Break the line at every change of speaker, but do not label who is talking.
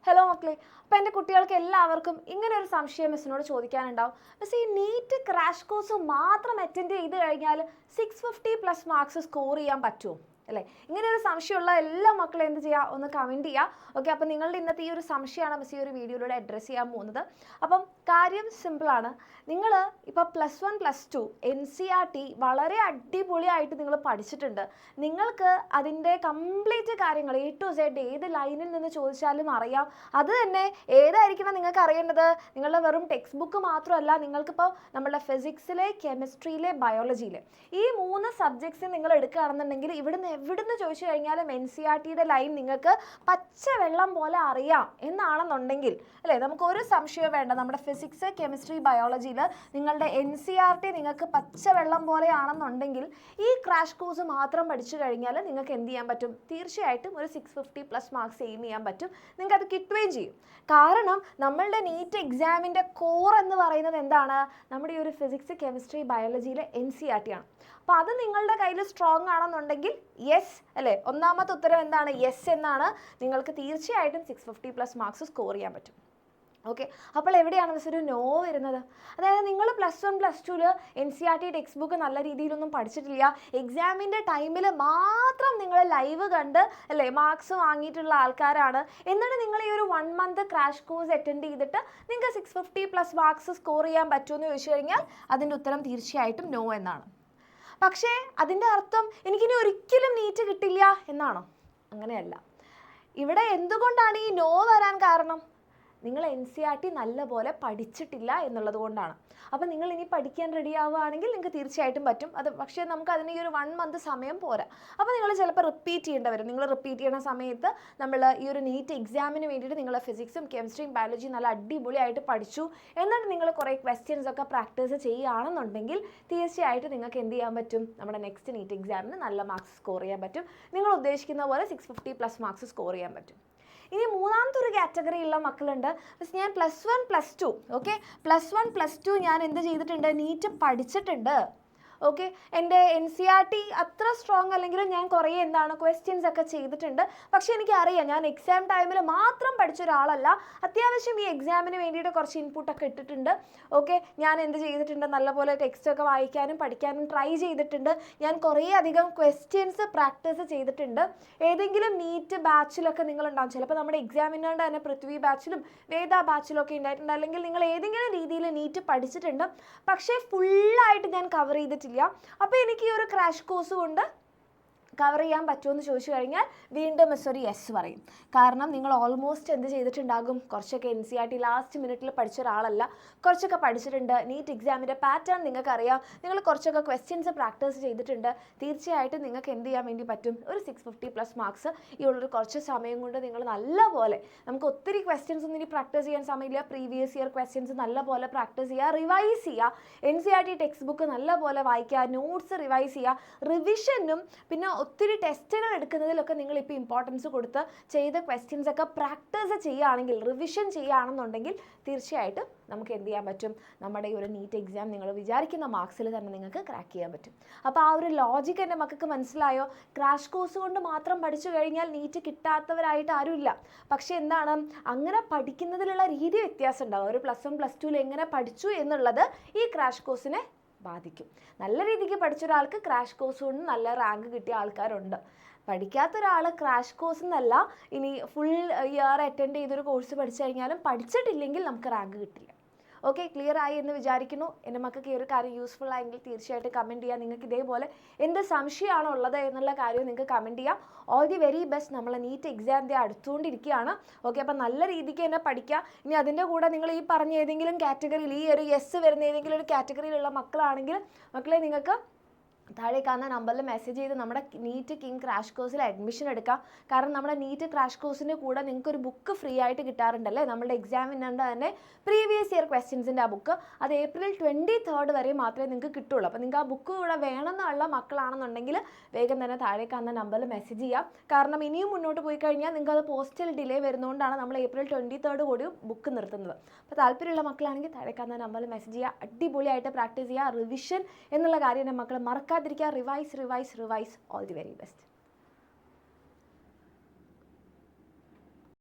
Hello മക്കളെ, അപ്പോൾ എൻ്റെ കുട്ടികൾക്ക് എല്ലാവർക്കും ഇങ്ങനെ ഒരു സംശയം മിസ്സിനോട് ചോദിക്കാനുണ്ടാവും. മിസ്, ഈ നീറ്റ് ക്രാഷ് കോഴ്സ് മാത്രം അറ്റൻഡ് ചെയ്ത് കഴിഞ്ഞാൽ 650+ മാർക്സ് സ്കോർ ചെയ്യാൻ പറ്റുമോ അല്ലേ? ഇങ്ങനെ ഒരു സംശയമുള്ള എല്ലാ മക്കളും എന്ത് ചെയ്യുക, ഒന്ന് കമൻറ്റ് ചെയ്യുക. ഓക്കെ, അപ്പോൾ നിങ്ങളുടെ ഇന്നത്തെ ഈ ഒരു സംശയമാണ് മിസ് ഈ ഒരു വീഡിയോയിലൂടെ അഡ്രസ്സ് ചെയ്യാൻ പോകുന്നത്. അപ്പം കാര്യം സിമ്പിളാണ്. നിങ്ങൾ ഇപ്പോൾ +1 +2 NCERT വളരെ അടിപൊളിയായിട്ട് നിങ്ങൾ പഠിച്ചിട്ടുണ്ട്. നിങ്ങൾക്ക് അതിൻ്റെ കംപ്ലീറ്റ് കാര്യങ്ങൾ A to Z ഏത് ലൈനിൽ നിന്ന് ചോദിച്ചാലും അറിയാം. അത് തന്നെ ഏതായിരിക്കണം നിങ്ങൾക്ക് അറിയേണ്ടത്? നിങ്ങളുടെ വെറും ടെക്സ്റ്റ് ബുക്ക് മാത്രമല്ല, നിങ്ങൾക്കിപ്പോൾ നമ്മുടെ ഫിസിക്സിലെ, കെമിസ്ട്രിയിലെ, ബയോളജിയിലെ ഈ 3 സബ്ജക്ട്സ് നിങ്ങൾ എടുക്കുകയാണെന്നുണ്ടെങ്കിൽ എവിടുന്ന് ചോദിച്ചു കഴിഞ്ഞാലും NCERTയുടെ ലൈൻ നിങ്ങൾക്ക് പച്ചവെള്ളം പോലെ അറിയാം എന്നാണെന്നുണ്ടെങ്കിൽ അല്ലേ, നമുക്ക് ഒരു സംശയവും വേണ്ട. നമ്മുടെ ഫിസിക്സ്, കെമിസ്ട്രി, ബയോളജിയിൽ നിങ്ങളുടെ NCERT നിങ്ങൾക്ക് പച്ചവെള്ളം പോലെയാണെന്നുണ്ടെങ്കിൽ ഈ ക്രാഷ് കോഴ്സ് മാത്രം പഠിച്ചു കഴിഞ്ഞാൽ നിങ്ങൾക്ക് എന്ത് ചെയ്യാൻ പറ്റും? തീർച്ചയായിട്ടും ഒരു 650+ മാർക്സ് എയിം ചെയ്യാൻ പറ്റും. നിങ്ങൾക്ക് അത് കിട്ടുകയും ചെയ്യും. കാരണം നമ്മളുടെ നീറ്റ് എക്സാമിൻ്റെ കോർ എന്ന് പറയുന്നത് എന്താണ്? നമ്മുടെ ഈ ഒരു ഫിസിക്സ്, കെമിസ്ട്രി, ബയോളജിയിലെ NCERT ആണ്. അപ്പോൾ അത് നിങ്ങളുടെ കയ്യിൽ സ്ട്രോങ് ആണെന്നുണ്ടെങ്കിൽ യെസ് അല്ലേ, ഒന്നാമത്തെ ഉത്തരം എന്താണ്? യെസ് എന്നാണ്. നിങ്ങൾക്ക് തീർച്ചയായിട്ടും 650+ മാർക്സ് സ്കോർ ചെയ്യാൻ പറ്റും. ഓക്കെ, അപ്പോൾ എവിടെയാണ് മിസ് ഒരു നോ വരുന്നത്? അതായത് നിങ്ങൾ +1 +2 NCERT ടെക്സ്റ്റ് ബുക്ക് നല്ല രീതിയിലൊന്നും പഠിച്ചിട്ടില്ല, എക്സാമിൻ്റെ ടൈമിൽ മാത്രം നിങ്ങൾ ലൈവ് കണ്ട് അല്ലേ മാർക്സ് വാങ്ങിയിട്ടുള്ള ആൾക്കാരാണ്. എന്നിട്ട് നിങ്ങൾ ഈ ഒരു 1 മന്ത് ക്രാഷ് കോഴ്സ് അറ്റൻഡ് ചെയ്തിട്ട് നിങ്ങൾക്ക് 650+ മാർക്സ് സ്കോർ ചെയ്യാൻ പറ്റുമെന്ന് ചോദിച്ചു കഴിഞ്ഞാൽ അതിൻ്റെ ഉത്തരം തീർച്ചയായിട്ടും നോ എന്നാണ്. പക്ഷേ അതിൻ്റെ അർത്ഥം എനിക്കിനി ഒരിക്കലും നീറ്റ് കിട്ടില്ല എന്നാണോ? അങ്ങനെയല്ല. ഇവിടെ എന്തുകൊണ്ടാണ് ഈ നോ വരാൻ കാരണം? നിങ്ങൾ NCERT നല്ലപോലെ പഠിച്ചിട്ടില്ല എന്നുള്ളത് കൊണ്ടാണ്. അപ്പോൾ നിങ്ങൾ ഇനി പഠിക്കാൻ റെഡി ആവുകയാണെങ്കിൽ നിങ്ങൾക്ക് തീർച്ചയായിട്ടും പറ്റും. പക്ഷേ നമുക്ക് അതിന് ഈ ഒരു 1 മന്ത് സമയം പോരാ. അപ്പോൾ നിങ്ങൾ ചിലപ്പോൾ റിപ്പീറ്റ് ചെയ്യേണ്ടി വരും. നിങ്ങൾ റിപ്പീറ്റ് ചെയ്യുന്ന സമയത്ത് നമ്മൾ ഈ ഒരു നീറ്റ് എക്സാമിന് വേണ്ടിയിട്ട് നിങ്ങൾ ഫിസിക്സും കെമിസ്ട്രിയും ബയോളജിയും നല്ല അടിപൊളിയായിട്ട് പഠിച്ചു എന്നിട്ട് നിങ്ങൾ കുറേ ക്വസ്റ്റ്യൻസ് ഒക്കെ പ്രാക്ടീസ് ചെയ്യുകയാണെന്നുണ്ടെങ്കിൽ തീർച്ചയായിട്ടും നിങ്ങൾക്ക് എന്ത് ചെയ്യാൻ പറ്റും? നമ്മുടെ നെക്സ്റ്റ് നീറ്റ് എക്സാമിന് നല്ല മാർക്സ് സ്കോർ ചെയ്യാൻ പറ്റും. നിങ്ങൾ ഉദ്ദേശിക്കുന്ന പോലെ 650+ മാർക്സ് സ്കോർ ചെയ്യാൻ പറ്റും. ഇനി മൂന്നാമത്തെ ഒരു കാറ്റഗറി ഉള്ള മക്കളുണ്ട്. ഞാൻ +1 +2 ഓക്കെ, +1 +2 ഞാൻ എന്ത് ചെയ്തിട്ടുണ്ട്? നീറ്റ് പഠിച്ചിട്ടുണ്ട്. ഓക്കെ, എൻ്റെ NCERT അത്ര സ്ട്രോങ് അല്ലെങ്കിലും ഞാൻ കുറേ ക്വസ്റ്റ്യൻസ് ഒക്കെ ചെയ്തിട്ടുണ്ട്. പക്ഷേ എനിക്കറിയാം ഞാൻ എക്സാം ടൈമിൽ മാത്രം പഠിച്ച ഒരാളല്ല, അത്യാവശ്യം ഈ എക്സാമിന് വേണ്ടിയിട്ട് കുറച്ച് ഇൻപുട്ടൊക്കെ ഇട്ടിട്ടുണ്ട്. ഓക്കെ, ഞാൻ എന്ത് ചെയ്തിട്ടുണ്ട്? നല്ലപോലെ ടെക്സ്റ്റൊക്കെ വായിക്കാനും പഠിക്കാനും ട്രൈ ചെയ്തിട്ടുണ്ട്. ഞാൻ കുറേ അധികം ക്വസ്റ്റ്യൻസ് പ്രാക്ടീസ് ചെയ്തിട്ടുണ്ട്. ഏതെങ്കിലും നീറ്റ് ബാച്ചിലൊക്കെ നിങ്ങളുണ്ടാകും. ചിലപ്പോൾ നമ്മുടെ എക്സാമിനാണ്ട് തന്നെ പൃഥ്വി ബാച്ചിലും വേദ ബാച്ചിലും ഒക്കെ ഉണ്ടായിട്ടുണ്ട്. അല്ലെങ്കിൽ നിങ്ങൾ ഏതെങ്കിലും രീതിയിൽ നീറ്റ് പഠിച്ചിട്ടുണ്ട്, പക്ഷേ ഫുള്ളായിട്ട് ഞാൻ കവർ ചെയ്തിട്ടില്ല. അപ്പോൾ എനിക്ക് ഈ ഒരു ക്രാഷ് കോഴ്സ് കൊണ്ട് കവർ ചെയ്യാൻ പറ്റുമെന്ന് ചോദിച്ചു കഴിഞ്ഞാൽ വീണ്ടും മിസ് ഒരു യെസ് പറയും. കാരണം നിങ്ങൾ ഓൾമോസ്റ്റ് എന്ത് ചെയ്തിട്ടുണ്ടാകും? കുറച്ചൊക്കെ NCERT ലാസ്റ്റ് മിനിറ്റിൽ പഠിച്ച ഒരാളല്ല, കുറച്ചൊക്കെ പഠിച്ചിട്ടുണ്ട്. നീറ്റ് എക്സാമിൻ്റെ പാറ്റേൺ നിങ്ങൾക്കറിയാം, നിങ്ങൾ കുറച്ചൊക്കെ ക്വസ്റ്റ്യൻസ് പ്രാക്ടീസ് ചെയ്തിട്ടുണ്ട്. തീർച്ചയായിട്ടും നിങ്ങൾക്ക് എന്ത് ചെയ്യാൻ വേണ്ടി പറ്റും? ഒരു 650+ മാർക്സ് ഈ ഉള്ളൊരു കുറച്ച് സമയം കൊണ്ട് നിങ്ങൾ നല്ലപോലെ, നമുക്ക് ഒത്തിരി ക്വസ്റ്റ്യൻസ് ഒന്നും ഇനി പ്രാക്ടീസ് ചെയ്യാൻ സമയമില്ല, പ്രീവിയസ് ഇയർ ക്വസ്റ്റ്യൻസ് നല്ലപോലെ പ്രാക്ടീസ് ചെയ്യുക, റിവൈസ് ചെയ്യുക, NCERT ടെക്സ്റ്റ് ബുക്ക് നല്ലപോലെ വായിക്കുക, നോട്ട്സ് റിവൈസ് ചെയ്യുക, റിവിഷനും പിന്നെ ഒത്തിരി ടെസ്റ്റുകൾ എടുക്കുന്നതിലൊക്കെ നിങ്ങളിപ്പോൾ ഇമ്പോർട്ടൻസ് കൊടുത്ത് ചെയ്ത ക്വസ്റ്റ്യൻസ് ഒക്കെ പ്രാക്ടീസ് ചെയ്യുകയാണെങ്കിൽ, റിവിഷൻ ചെയ്യുകയാണെന്നുണ്ടെങ്കിൽ തീർച്ചയായിട്ടും നമുക്ക് എന്ത് ചെയ്യാൻ പറ്റും? നമ്മുടെ ഈ ഒരു നീറ്റ് എക്സാം നിങ്ങൾ വിചാരിക്കുന്ന മാർക്സിൽ തന്നെ നിങ്ങൾക്ക് ക്രാക്ക് ചെയ്യാൻ പറ്റും. അപ്പോൾ ആ ഒരു ലോജിക്ക് എൻ്റെ മക്കൾക്ക് മനസ്സിലായോ? ക്രാഷ് കോഴ്സ് കൊണ്ട് മാത്രം പഠിച്ചു കഴിഞ്ഞാൽ നീറ്റ് കിട്ടാത്തവരായിട്ട് ആരുമില്ല. പക്ഷേ എന്താണ്, അങ്ങനെ പഠിക്കുന്നതിലുള്ള രീതി വ്യത്യാസം ഉണ്ടാകും. ഒരു +1 +2 എങ്ങനെ പഠിച്ചു എന്നുള്ളത് ഈ ക്രാഷ് കോഴ്സിനെ ബാധിക്കും. നല്ല രീതിക്ക് പഠിച്ച ഒരാൾക്ക് ക്രാഷ് കോഴ്സ് കൊണ്ട് നല്ല റാങ്ക് കിട്ടിയ ആൾക്കാരുണ്ട്. പഠിക്കാത്ത ഒരാൾ ക്രാഷ് കോഴ്സ് എന്നല്ല, ഇനി ഫുൾ ഇയർ അറ്റൻഡ് ചെയ്തൊരു കോഴ്സ് പഠിച്ചു കഴിഞ്ഞാലും പഠിച്ചിട്ടില്ലെങ്കിൽ നമുക്ക് റാങ്ക് കിട്ടില്ല. ഓക്കെ, ക്ലിയർ ആയി എന്ന് വിചാരിക്കുന്നു. എൻ്റെ മക്കൾക്ക് ഈ ഒരു കാര്യം യൂസ്ഫുൾ ആയെങ്കിൽ തീർച്ചയായിട്ടും കമൻറ്റ് ചെയ്യുക. നിങ്ങൾക്ക് ഇതേപോലെ എന്ത് സംശയമാണോ ഉള്ളത് എന്നുള്ള കാര്യം നിങ്ങൾക്ക് കമൻറ്റ് ചെയ്യാം. All the very best. നമ്മൾ നീറ്റ് എക്സാമിൻ്റെ അടുത്തുകൊണ്ടിരിക്കുകയാണ്. ഓക്കെ, അപ്പോൾ നല്ല രീതിക്ക് തന്നെ പഠിക്കുക. ഇനി അതിൻ്റെ കൂടെ നിങ്ങൾ ഈ പറഞ്ഞ ഏതെങ്കിലും കാറ്റഗറിയിൽ, ഈ ഒരു യെസ് വരുന്ന ഏതെങ്കിലും ഒരു കാറ്റഗറിയിലുള്ള മക്കളാണെങ്കിൽ മക്കളെ നിങ്ങൾക്ക് താഴെ കാണുന്ന നമ്പറിൽ മെസ്സേജ് ചെയ്ത് നമ്മുടെ നീറ്റ് കിങ് ക്രാഷ് കോഴ്സിൽ അഡ്മിഷൻ എടുക്കാം. കാരണം നമ്മുടെ നീറ്റ് ക്രാഷ് കോഴ്സിൻ്റെ കൂടെ നിങ്ങൾക്ക് ഒരു ബുക്ക് ഫ്രീ ആയിട്ട് കിട്ടാറുണ്ടല്ലേ, നമ്മുടെ എക്സാമിനുണ്ട് തന്നെ പ്രീവിയസ് ഇയർ ക്വസ്റ്റ്യൻസിൻ്റെ ആ ബുക്ക്. അത് April 23 വരെ മാത്രമേ നിങ്ങൾക്ക് കിട്ടുള്ളൂ. അപ്പോൾ നിങ്ങൾക്ക് ആ ബുക്ക് കൂടെ വേണമെന്നുള്ള മക്കളാണെന്നുണ്ടെങ്കിൽ വേഗം തന്നെ താഴെ കാണുന്ന നമ്പറിൽ മെസ്സേജ് ചെയ്യാം. കാരണം ഇനിയും മുന്നോട്ട് പോയി കഴിഞ്ഞാൽ നിങ്ങൾക്ക് അത് പോസ്റ്റൽ ഡിലേ വരുന്നതുകൊണ്ടാണ് നമ്മൾ April 23 കൂടി ബുക്ക് നിർത്തുന്നത്. അപ്പോൾ താല്പര്യമുള്ള മക്കളാണെങ്കിൽ താഴെ കാണുന്ന നമ്പറിൽ മെസ്സേജ് ചെയ്യുക. അടിപൊളിയായിട്ട് പ്രാക്ടീസ് ചെയ്യുക. റിവിഷൻ എന്നുള്ള കാര്യം എൻ്റെ മക്കൾ മറക്കാതിരിക്കുക. Revise. All the very best.